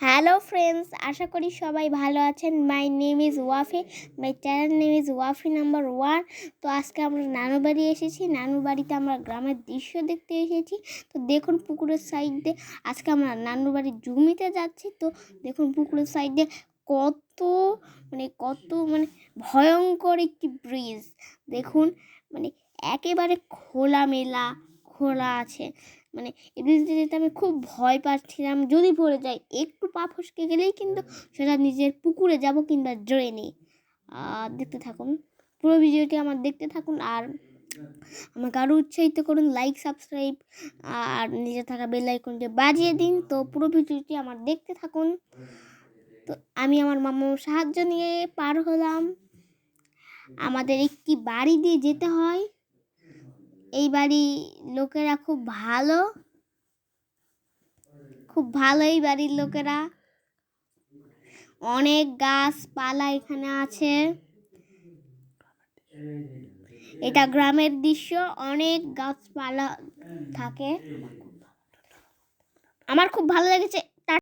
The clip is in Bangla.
হ্যালো ফ্রেন্ডস, আশা করি সবাই ভালো আছেন। My name is Wafi, my channel name is Wafi number 1। তো আজকে আমরা নানু বাড়ি এসেছি। নানু বাড়িতে আমরা গ্রামের দৃশ্য দেখতে এসেছি। তো দেখুন পুকুরের সাইডে আজকে আমরা নানু বাড়ির জমিতে যাচ্ছি। তো দেখুন পুকুরের সাইডে কত ভয়ঙ্কর একটি ব্রিজ। দেখুন একেবারে খোলা আছে। এই ব্রিজটা যেতে আমি খুব ভয় পাচ্ছিলাম, যদি পড়ে যাই, একটু পা ফসকে গেলেই কিন্তু সেটা নিজের পুকুরে যাব কিংবা ড্রেনে। দেখতে থাকুন, পুরো ভিডিওটি আমার দেখতে থাকুন, আর আমাকে আরও উৎসাহিত করুন, লাইক, সাবস্ক্রাইব আর নিজে থাকা বেল আইকনটি বাজিয়ে দিন। তো পুরো ভিডিওটি আমার দেখতে থাকুন। তো আমি আমার মামার সাহায্য নিয়ে পার হলাম। আমাদের একটি বাড়ি দিয়ে যেতে হয়। এই বাড়ির লোকেরা খুব ভালো। এই বাড়ির লোকেরা। অনেক গাছপালা এখানে আছে। এটা গ্রামের দৃশ্য, অনেক গাছপালা থাকে। আমার খুব ভালো লেগেছে